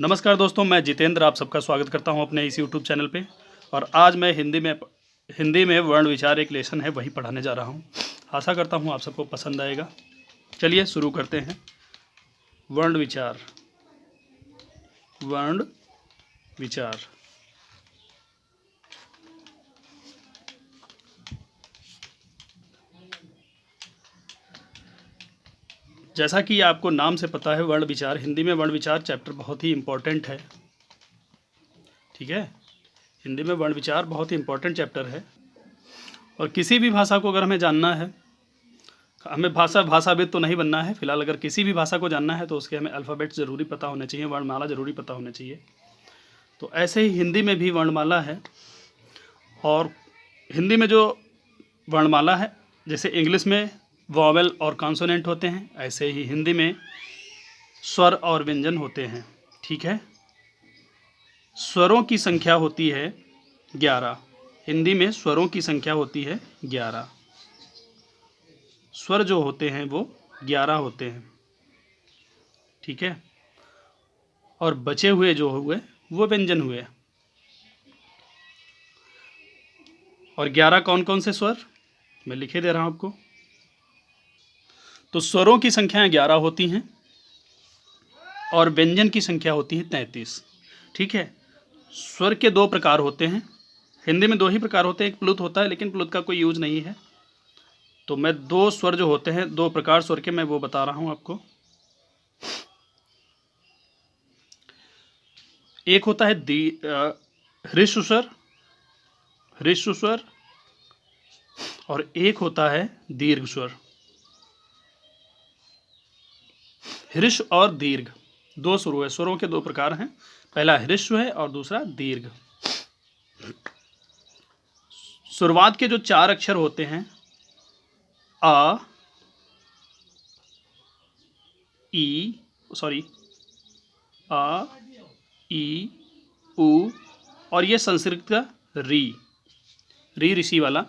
नमस्कार दोस्तों, मैं जितेंद्र आप सबका स्वागत करता हूं अपने इस यूट्यूब चैनल पे। और आज मैं हिंदी में वर्ण विचार एक लेसन है वही पढ़ाने जा रहा हूं। आशा करता हूं आप सबको पसंद आएगा। चलिए शुरू करते हैं। वर्ण विचार। वर्ण विचार। जैसा कि आपको नाम से पता है, वर्ण विचार, हिंदी में वर्ण विचार चैप्टर बहुत ही इम्पोर्टेंट है। ठीक है, हिंदी में वर्ण विचार बहुत ही इम्पोर्टेंट चैप्टर है। और किसी भी भाषा को अगर हमें जानना है, हमें भाषाविद तो नहीं बनना है फिलहाल। अगर किसी भी भाषा को जानना है तो उसके हमें अल्फ़ाबेट ज़रूरी पता होने चाहिए, वर्णमाला ज़रूरी पता होने चाहिए। तो ऐसे ही हिंदी में भी वर्णमाला है। और हिंदी में जो वर्णमाला है, जैसे इंग्लिश में वॉवेल और कॉन्सोनेंट होते हैं, ऐसे ही हिंदी में स्वर और व्यंजन होते हैं। ठीक है, स्वरों की संख्या होती है 11। हिंदी में स्वरों की संख्या होती है 11। स्वर जो होते हैं वो 11 होते हैं। ठीक है, और बचे हुए जो हुए वो व्यंजन हुए। और 11 कौन कौन से स्वर, मैं लिखे दे रहा हूं आपको। तो स्वरों की संख्याएं 11 होती हैं और व्यंजन की संख्या होती है 33। ठीक है, स्वर के दो प्रकार होते हैं। हिंदी में दो ही प्रकार होते हैं, एक प्लुत होता है, लेकिन प्लुत का कोई यूज नहीं है। तो मैं दो स्वर जो होते हैं, दो प्रकार स्वर के, मैं वो बता रहा हूं आपको। एक होता है ह्रस्व स्वर, ह्रस्व स्वर, और एक होता है दीर्घ स्वर। ह्रस्व और दीर्घ दो स्वर है, स्वरों के दो प्रकार हैं। पहला ह्रस्व है और दूसरा दीर्घ। शुरुआत के जो 4 अक्षर होते हैं, आ, आ, ई, उ, और ये संस्कृत का री ऋषि वाला,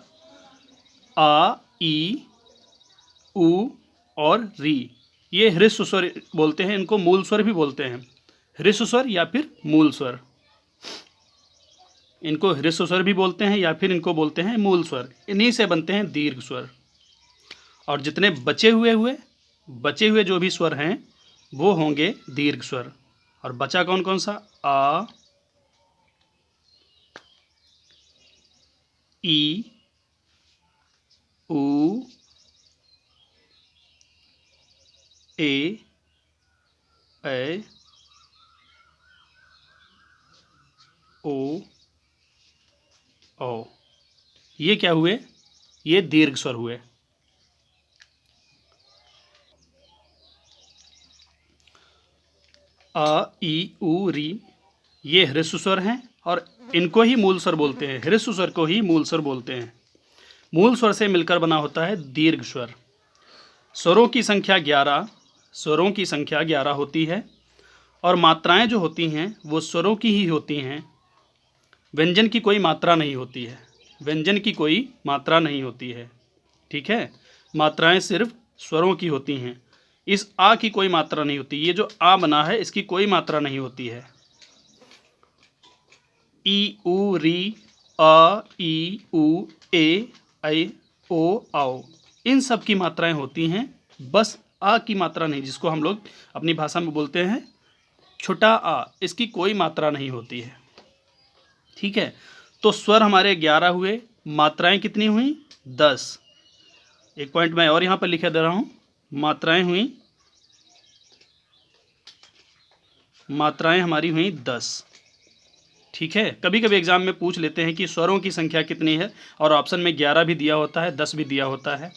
आ, ई, उ और री, ये ह्रस्व स्वर बोलते हैं। इनको मूल स्वर भी बोलते हैं, ह्रस्व स्वर या फिर मूल स्वर। इनको ह्रस्व स्वर भी बोलते हैं या फिर इनको बोलते हैं मूल स्वर। इन्हीं से बनते हैं दीर्घ स्वर। और जितने बचे हुए जो भी स्वर हैं वो होंगे दीर्घ स्वर। और बचा कौन कौन सा, आ, ई, उ, ए, ऐ, ओ, औ। ये क्या हुए, ये दीर्घ स्वर हुए। अ, ई, उ, री, ये ह्रस्व स्वर हैं और इनको ही मूल स्वर बोलते हैं। ह्रस्व स्वर को ही मूल स्वर बोलते हैं। मूल स्वर से मिलकर बना होता है दीर्घ स्वर। स्वरों की संख्या 11 होती है। और मात्राएं जो होती हैं वो स्वरों की ही होती हैं। व्यंजन की कोई मात्रा नहीं होती है। व्यंजन की कोई मात्रा नहीं होती है। ठीक है, मात्राएं सिर्फ स्वरों की होती हैं। इस आ की कोई मात्रा नहीं होती। ये जो आ बना है इसकी कोई मात्रा नहीं होती है। ई, उ, री, अ, ई, उ, ए, ऐ, ओ, औ, इन सब की मात्राएं होती हैं, बस आ की मात्रा नहीं, जिसको हम लोग अपनी भाषा में बोलते हैं छोटा आ, इसकी कोई मात्रा नहीं होती है। ठीक है, तो स्वर हमारे 11 हुए, मात्राएं कितनी हुई, 10। एक पॉइंट मैं और यहाँ पर लिखे दे रहा हूँ, मात्राएं हमारी हुई 10। ठीक है, कभी कभी एग्जाम में पूछ लेते हैं कि स्वरों की संख्या कितनी है, और ऑप्शन में 11 भी दिया होता है, 10 भी दिया होता है,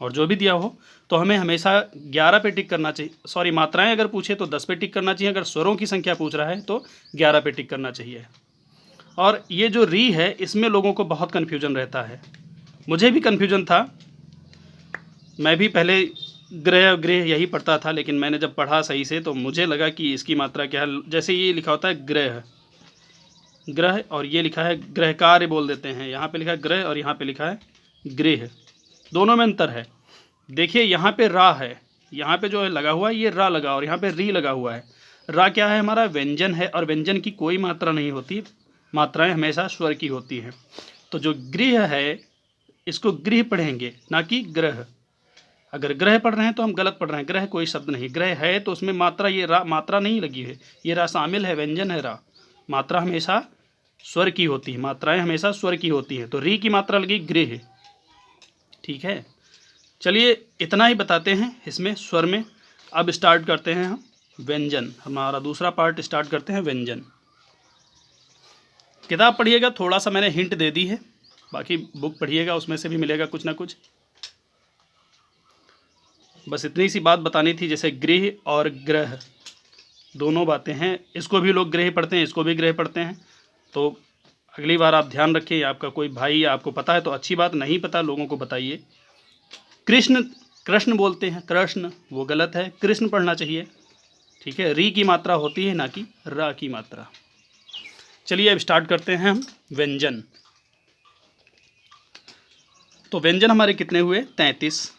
और जो भी दिया हो तो हमें हमेशा 11 पे टिक करना चाहिए। सॉरी, मात्राएं अगर पूछे तो 10 पे टिक करना चाहिए, अगर स्वरों की संख्या पूछ रहा है तो 11 पे टिक करना चाहिए। और ये जो री है, इसमें लोगों को बहुत कन्फ्यूजन रहता है, मुझे भी कन्फ्यूजन था। मैं भी पहले ग्रह यही पढ़ता था, लेकिन मैंने जब पढ़ा सही से तो मुझे लगा कि इसकी मात्रा क्या है। जैसे ये लिखा होता है ग्रह, और ये लिखा है ग्रह कार्य बोल देते हैं। यहाँ पे लिखा है ग्रह और यहाँ पे लिखा है गृह, दोनों में अंतर है। देखिए यहाँ पे रा है, यहाँ पे जो है लगा हुआ है ये रा लगा, और यहाँ पे री लगा हुआ है। रा क्या है हमारा? व्यंजन है, और व्यंजन की कोई मात्रा नहीं होती, मात्राएं हमेशा स्वर की होती हैं। तो जो गृह है इसको गृह पढ़ेंगे, ना कि ग्रह। अगर ग्रह पढ़ रहे हैं तो हम गलत पढ़ रहे हैं। ग्रह कोई शब्द नहीं, ग्रह है तो उसमें मात्रा, ये रा मात्रा नहीं लगी है, ये रा शामिल है, व्यंजन है रा। मात्रा हमेशा स्वर की होती है, मात्राएं हमेशा स्वर की होती हैं। तो री की मात्रा लगी गृह। ठीक है, चलिए इतना ही बताते हैं इसमें स्वर में। अब स्टार्ट करते हैं हम व्यंजन, हमारा दूसरा पार्ट स्टार्ट करते हैं व्यंजन। किताब पढ़िएगा, थोड़ा सा मैंने हिंट दे दी है, बाकी बुक पढ़िएगा, उसमें से भी मिलेगा कुछ ना कुछ। बस इतनी सी बात बतानी थी, जैसे गृह और ग्रह दोनों बातें हैं, इसको भी लोग ग्रह पढ़ते हैं, इसको भी ग्रह पढ़ते हैं। तो अगली बार आप ध्यान रखिए, आपका कोई भाई या आपको पता है तो अच्छी बात, नहीं पता लोगों को बताइए। कृष्ण, कृष्ण बोलते हैं, कृष्ण, वो गलत है, कृष्ण पढ़ना चाहिए। ठीक है, री की मात्रा होती है, ना कि रा की मात्रा। चलिए अब स्टार्ट करते हैं हम व्यंजन। तो व्यंजन हमारे कितने हुए? 33।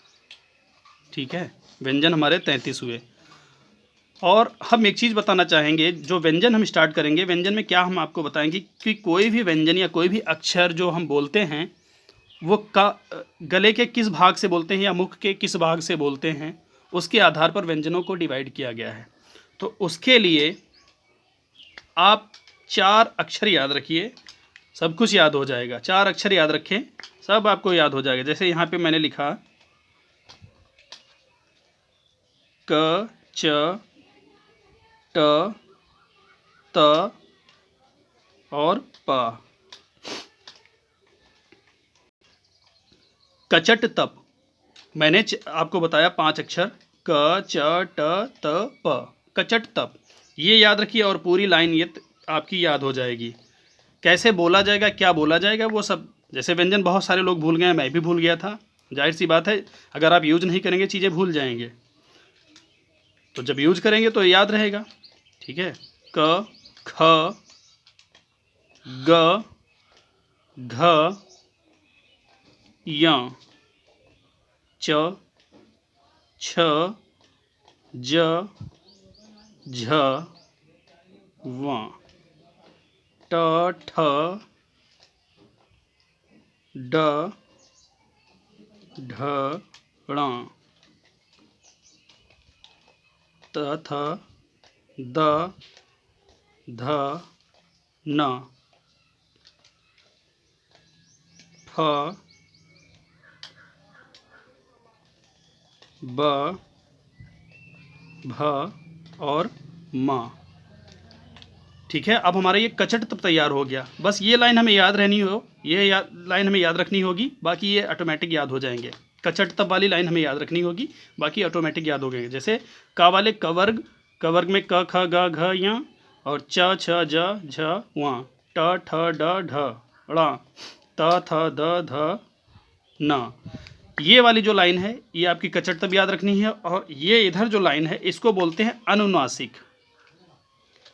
ठीक है, व्यंजन हमारे 33 हुए। और हम एक चीज़ बताना चाहेंगे, जो व्यंजन हम स्टार्ट करेंगे, व्यंजन में क्या हम आपको बताएंगे कि कोई भी व्यंजन या कोई भी अक्षर जो हम बोलते हैं वो गले के किस भाग से बोलते हैं या मुख के किस भाग से बोलते हैं, उसके आधार पर व्यंजनों को डिवाइड किया गया है। तो उसके लिए आप 4 अक्षर याद रखिए, सब कुछ याद हो जाएगा। 4 अक्षर याद रखें, सब आपको याद हो जाएगा। जैसे यहाँ पे मैंने लिखा क, च, ट, त और प। कचट तप, मैंने आपको बताया 5 अक्षर, क, च, ट, त, प। कचट तप, ये याद रखिए, और पूरी लाइन ये आपकी याद हो जाएगी। कैसे बोला जाएगा, क्या बोला जाएगा, वो सब, जैसे व्यंजन बहुत सारे लोग भूल गए हैं, मैं भी भूल गया था, जाहिर सी बात है, अगर आप यूज नहीं करेंगे चीज़ें भूल जाएंगे, तो जब यूज करेंगे तो याद रहेगा। ठीक है, क, ख, ग, घ, य, च, छ, ज, झ, व, ट, ठ, ड, ढ, ण, त, थ, द, ध, न, फ, ब, भ और म। ठीक है, अब हमारा ये कचट तब तैयार हो गया। बस ये लाइन हमें याद रहनी हो, ये लाइन हमें याद रखनी होगी, बाकी ये ऑटोमेटिक याद हो जाएंगे। कचट तब वाली लाइन हमें याद रखनी होगी, बाकी ऑटोमेटिक याद हो गए। जैसे का वाले कवर्ग, कवर्ग में क, ख, ग, घ, य, और च, छ, ज, झ, व, ट, ठ, ड, ढ, ण, त, थ, द, ध, न। ये वाली जो लाइन है ये आपकी कचट तब याद रखनी है। और ये इधर जो लाइन है इसको बोलते हैं अनुनासिक,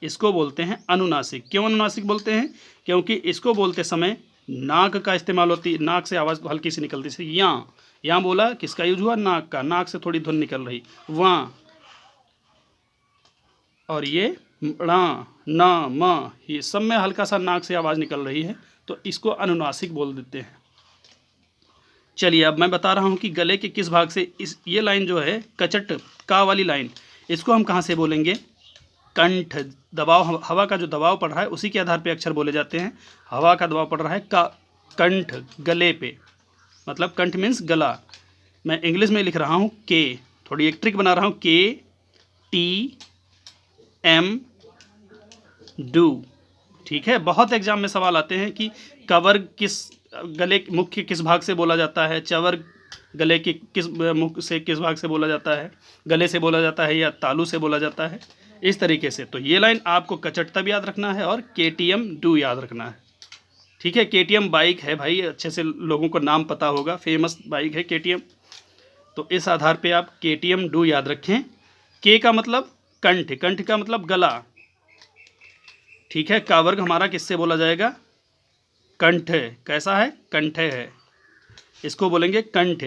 इसको बोलते हैं अनुनासिक। क्यों अनुनासिक बोलते हैं? क्योंकि इसको बोलते समय नाक का इस्तेमाल होती है, नाक से आवाज़ हल्की सी निकलती है। यहाँ बोला किसका यूज हुआ? नाक का, नाक से थोड़ी धुन निकल रही, वहाँ। और ये ण, न, म, ये सब में हल्का सा नाक से आवाज़ निकल रही है, तो इसको अनुनासिक बोल देते हैं। चलिए अब मैं बता रहा हूँ कि गले के किस भाग से ये लाइन जो है कचट का वाली लाइन, इसको हम कहाँ से बोलेंगे? कंठ, दबाव, हवा का जो दबाव पड़ रहा है उसी के आधार पे अक्षर बोले जाते हैं। हवा का दबाव पड़ रहा है का कंठ, गले पे, मतलब कंठ मीन्स गला। मैं इंग्लिश में लिख रहा हूँ के, थोड़ी एक ट्रिक बना रहा हूँ, के टी एम डू। ठीक है, बहुत एग्जाम में सवाल आते हैं कि कवर्ग किस गले मुख के किस भाग से बोला जाता है, चवर्ग गले के किस मुख से किस भाग से बोला जाता है, गले से बोला जाता है या तालू से बोला जाता है, इस तरीके से। तो ये लाइन आपको कचट तब याद रखना है और KTM डू याद रखना है। ठीक है, KTM बाइक है भाई, अच्छे से लोगों को नाम पता होगा, फेमस बाइक है KTM। तो इस आधार पे आप KTM डू याद रखें। के का मतलब कंठ, कंठ का मतलब गला। ठीक है, का वर्ग हमारा किससे बोला जाएगा? कंठ। कैसा है? कंठ है, इसको बोलेंगे कंठ।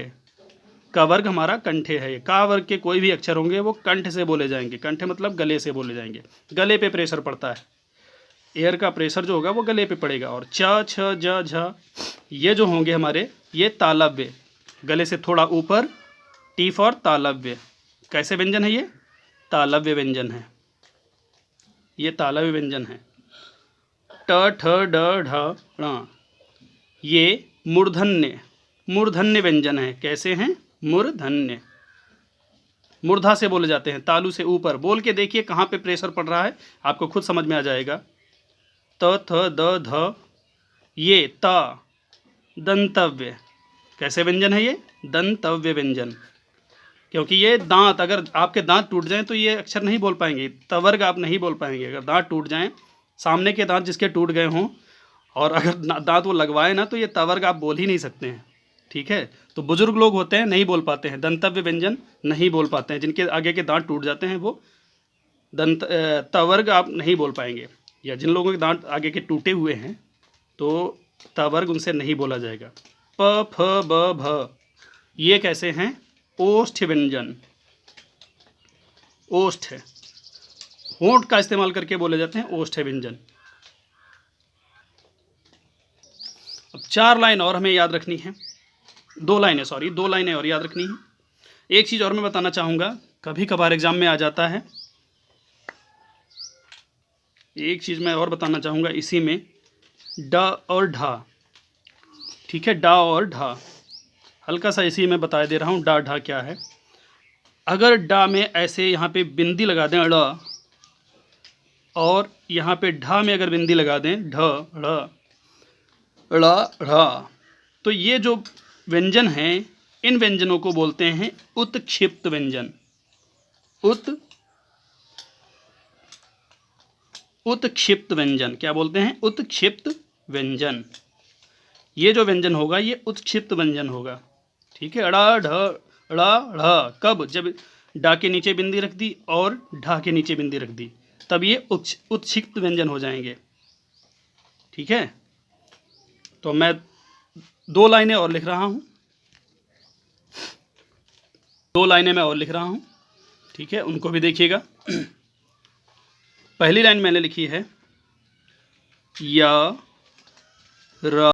का वर्ग हमारा कंठे है। का वर्ग के कोई भी अक्षर होंगे वो कंठ से बोले जाएंगे। कंठ मतलब गले से बोले जाएंगे। गले पे प्रेशर पड़ता है, एयर का प्रेशर जो होगा वो गले पे पड़ेगा। और च छ ज झ ये जो होंगे हमारे, ये तालव्य, गले से थोड़ा ऊपर, टी फॉर तालव्य। कैसे व्यंजन है ये? तालव्य व्यंजन है, ये तालव्य व्यंजन है। ट ठ ड ढ ण ये मूर्धन्य, मूर्धन्य व्यंजन है। कैसे हैं? मूर्धन्य, मूर्धा से बोले जाते हैं, तालु से ऊपर। बोल के देखिए कहाँ पे प्रेशर पड़ रहा है, आपको खुद समझ में आ जाएगा। त थ द ध ये ता दंतव्य। कैसे व्यंजन है ये? दंतव्य व्यंजन। क्योंकि ये दांत, अगर आपके दांत टूट जाएं तो ये अक्षर नहीं बोल पाएंगे, तवर्ग आप नहीं बोल पाएंगे। अगर दांत टूट जाएं, सामने के दांत जिसके टूट गए हों और अगर दांत वो लगवाए ना, तो ये तवर्ग आप बोल ही नहीं सकते हैं। ठीक है, तो बुजुर्ग लोग होते हैं नहीं बोल पाते हैं, दंतव्य व्यंजन नहीं बोल पाते हैं। जिनके आगे के दांत टूट जाते हैं वो तवर्ग आप नहीं बोल पाएंगे। या जिन लोगों के दांत आगे के टूटे हुए हैं तो तवर्ग उनसे नहीं बोला जाएगा। प फ ब भ ये कैसे हैं? ओष्ठ व्यंजन। ओष्ठ है, होंठ का इस्तेमाल करके बोले जाते हैं ओष्ठ व्यंजन। अब 4 लाइन और हमें याद रखनी है, 2 लाइनें और याद रखनी है। एक चीज़ और मैं बताना चाहूँगा, कभी कभार एग्जाम में आ जाता है। एक चीज़ मैं और बताना चाहूँगा इसी में, ड और ढा। ठीक है, डा और ढा, हल्का सा इसी में बता दे रहा हूँ डा ढा क्या है। अगर डा में ऐसे यहाँ पे बिंदी लगा दें ड़, और यहाँ पे ढा में अगर बिंदी लगा दें ढ ढ़ ड़ ढ़, तो ये जो व्यंजन हैं, इन व्यंजनों को बोलते हैं उत्क्षिप्त व्यंजन। उत्क्षिप्त व्यंजन। क्या बोलते हैं? उत्क्षिप्त व्यंजन। ये जो व्यंजन होगा ये उत्क्षिप्त व्यंजन होगा। ठीक है, अड़ा ढ ड़ा ढ़, कब? जब डा के नीचे बिंदी रख दी और ढा के नीचे बिंदी रख दी, तब ये उत्क्षिप्त व्यंजन हो जाएंगे। ठीक है, तो मैं 2 लाइनें और लिख रहा हूँ, 2 लाइनें मैं और लिख रहा हूँ। ठीक है, उनको भी देखिएगा। पहली लाइन मैंने लिखी है, या र